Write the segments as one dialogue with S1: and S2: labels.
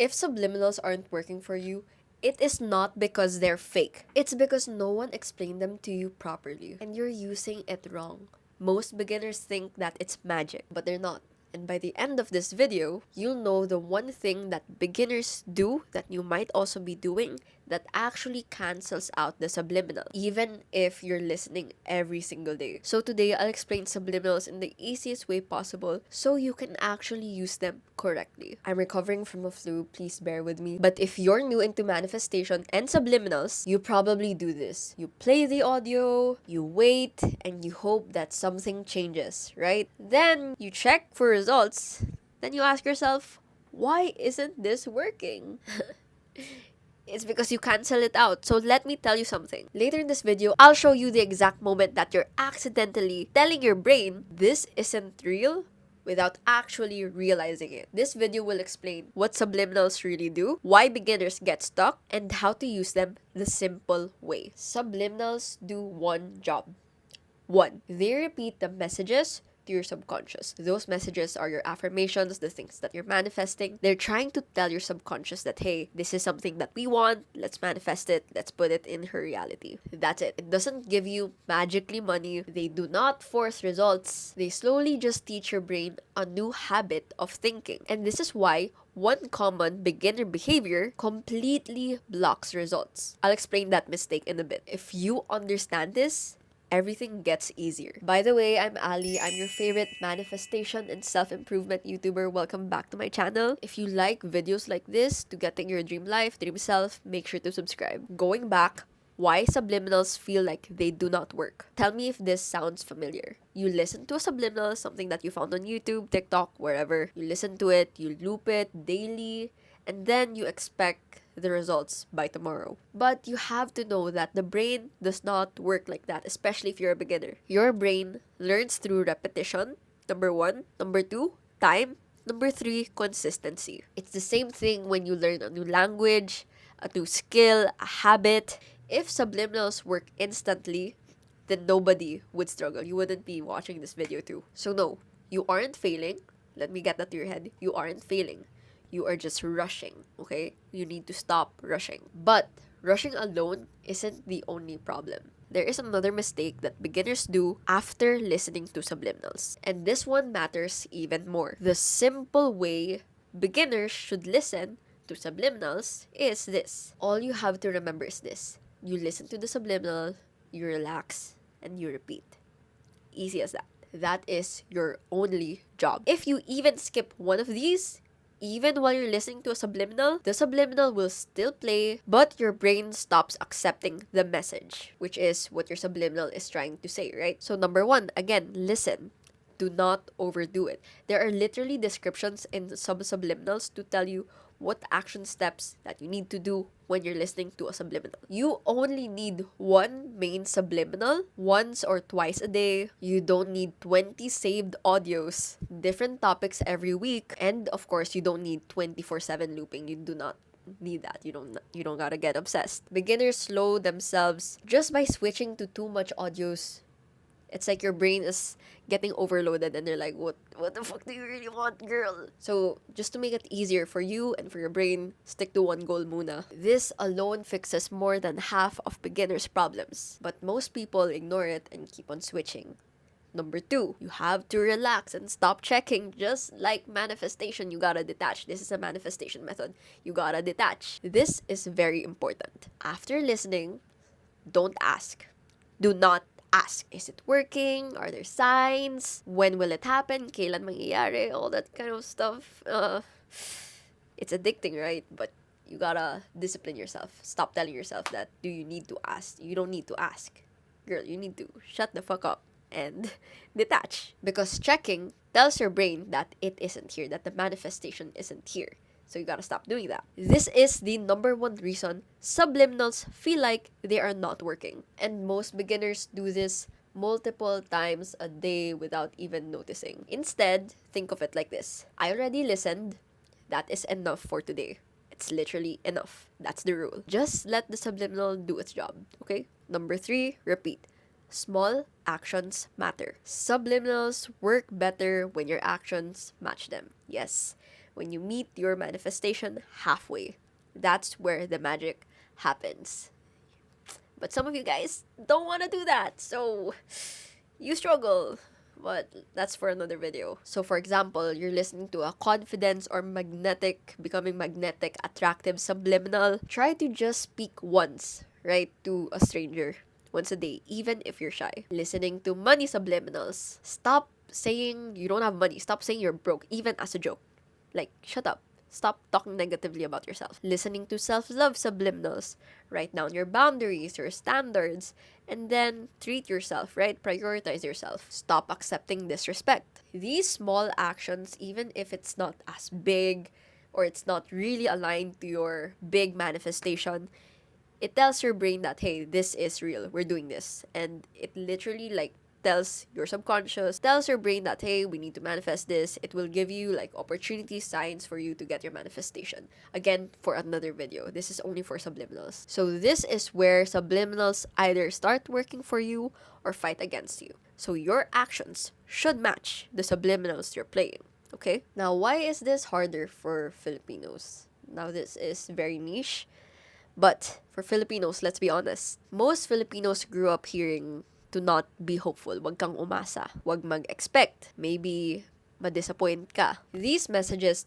S1: If subliminals aren't working for you, it is not because they're fake. It's because no one explained them to you properly and you're using it wrong. Most beginners think that it's magic, but they're not. And by the end of this video, you'll know the one thing that beginners do that you might also be doing that actually cancels out the subliminal, even if you're listening every single day. So today, I'll explain subliminals in the easiest way possible so you can actually use them correctly. I'm recovering from a flu, please bear with me. But if you're new into manifestation and subliminals, you probably do this. You play the audio, you wait, and you hope that something changes, right? Then you check for results. Then you ask yourself, why isn't this working? It's because you cancel it out. So let me tell you something. Later in this video, I'll show you the exact moment that you're accidentally telling your brain this isn't real without actually realizing it. This video will explain what subliminals really do, why beginners get stuck, and how to use them the simple way. Subliminals do one job. One, they repeat the messages to your subconscious. Those messages are your affirmations, the things that you're manifesting. They're trying to tell your subconscious that, hey, this is something that we want, let's manifest it, let's put it in her reality. That's it. It doesn't give you magically money. They do not force results. They slowly just teach your brain a new habit of thinking. And this is why one common beginner behavior completely blocks results. I'll explain that mistake in a bit. If you understand this, everything gets easier. By the way, I'm Ali. I'm your favorite manifestation and self-improvement YouTuber. Welcome back to my channel. If you like videos like this to getting your dream life, dream self, make sure to subscribe. Going back, why subliminals feel like they do not work. Tell me if this sounds familiar. You listen to a subliminal, something that you found on YouTube, TikTok, wherever. You listen to it, you loop it daily, and then you expect the results by tomorrow. But you have to know that the brain does not work like that, especially if you're a beginner. Your brain learns through repetition, number one. Number two, time. Number three, consistency. It's the same thing when you learn a new language, a new skill, a habit. If subliminals work instantly, then nobody would struggle. You wouldn't be watching this video too. So no, you aren't failing. Let me get that to your head. You aren't failing. You are just rushing, okay? You need to stop rushing. But rushing alone isn't the only problem. There is another mistake that beginners do after listening to subliminals. And this one matters even more. The simple way beginners should listen to subliminals is this. All you have to remember is this. You listen to the subliminal, you relax, and you repeat. Easy as that. That is your only job. If you even skip one of these, even while you're listening to a subliminal, the subliminal will still play, but your brain stops accepting the message, which is what your subliminal is trying to say, right? So number one, again, listen. Do not overdo it. There are literally descriptions in some subliminals to tell you what action steps that you need to do when you're listening to a subliminal. You only need one main subliminal once or twice a day. You don't need 20 saved audios, different topics every week, and of course, you don't need 24/7 looping. You do not need that. You don't gotta get obsessed. Beginners slow themselves just by switching to too much audios. It's like your brain is getting overloaded and they're like, what the fuck do you really want, girl? So just to make it easier for you and for your brain, stick to one goal muna. This alone fixes more than half of beginners' problems. But most people ignore it and keep on switching. Number two, you have to relax and stop checking. Just like manifestation, you gotta detach. This is a manifestation method. You gotta detach. This is very important. After listening, don't ask. Do not ask, is it working? Are there signs? When will it happen? Kailan mangyayari? All that kind of stuff. It's addicting, right? But you gotta discipline yourself. Stop telling yourself that, do you need to ask? You don't need to ask. Girl, you need to shut the fuck up and detach. Because checking tells your brain that it isn't here, that the manifestation isn't here. So you gotta stop doing that. This is the number one reason subliminals feel like they are not working. And most beginners do this multiple times a day without even noticing. Instead, think of it like this. I already listened. That is enough for today. It's literally enough. That's the rule. Just let the subliminal do its job, okay? Number three, repeat. Small actions matter. Subliminals work better when your actions match them. Yes. when you meet your manifestation halfway. That's where the magic happens. But some of you guys don't want to do that, so you struggle. But that's for another video. So for example, you're listening to a confidence or becoming magnetic, attractive subliminal. Try to just speak once, right, to a stranger. Once a day, even if you're shy. Listening to money subliminals. Stop saying you don't have money. Stop saying you're broke, even as a joke. Like, shut up. Stop talking negatively about yourself. Listening to self-love subliminals. Write down your boundaries, your standards, and then treat yourself, right? Prioritize yourself. Stop accepting disrespect. These small actions, even if it's not as big or it's not really aligned to your big manifestation, it tells your brain that, hey, this is real. We're doing this. And it literally tells your subconscious, tells your brain that, hey, we need to manifest this. It will give you opportunity signs for you to get your manifestation. Again, for another video. This is only for subliminals. So this is where subliminals either start working for you or fight against you. So your actions should match the subliminals you're playing. Okay? Now, why is this harder for Filipinos? Now, this is very niche. But for Filipinos, let's be honest. Most Filipinos grew up hearing to not be hopeful. Wag kang umasa. Wag mag-expect. Maybe ma-disappoint ka. These messages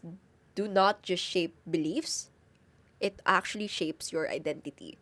S1: do not just shape beliefs. It actually shapes your identity.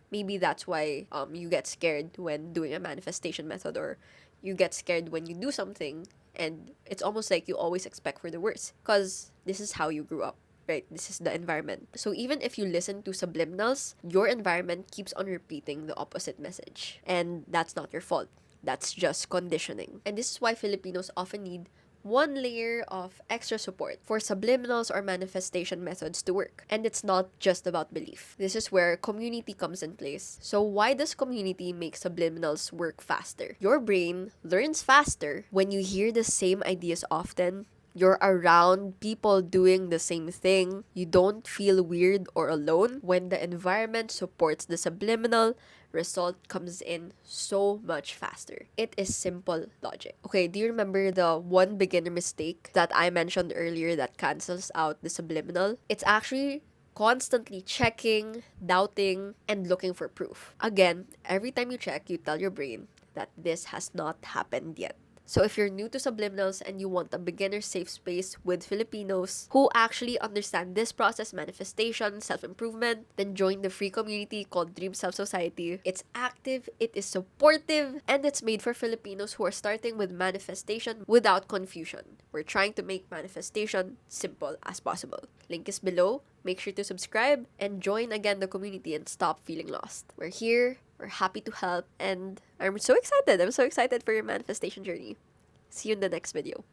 S1: Maybe that's why you get scared when doing a manifestation method, or you get scared when you do something, and it's almost like you always expect for the worst because this is how you grew up. Right, this is the environment. So even if you listen to subliminals, your environment keeps on repeating the opposite message. And that's not your fault. That's just conditioning. And this is why Filipinos often need one layer of extra support for subliminals or manifestation methods to work. And it's not just about belief. This is where community comes in place. So why does community make subliminals work faster? Your brain learns faster when you hear the same ideas often. You're around people doing the same thing. You don't feel weird or alone. When the environment supports the subliminal, result comes in so much faster. It is simple logic. Okay, do you remember the one beginner mistake that I mentioned earlier that cancels out the subliminal? It's actually constantly checking, doubting, and looking for proof. Again, every time you check, you tell your brain that this has not happened yet. So if you're new to subliminals and you want a beginner safe space with Filipinos who actually understand this process, manifestation, self-improvement, then join the free community called Dream Self Society. It's active, it is supportive, and it's made for Filipinos who are starting with manifestation without confusion. We're trying to make manifestation simple as possible. Link is below. Make sure to subscribe and join again the community and stop feeling lost. We're here. We're happy to help, and I'm so excited. I'm so excited for your manifestation journey. See you in the next video.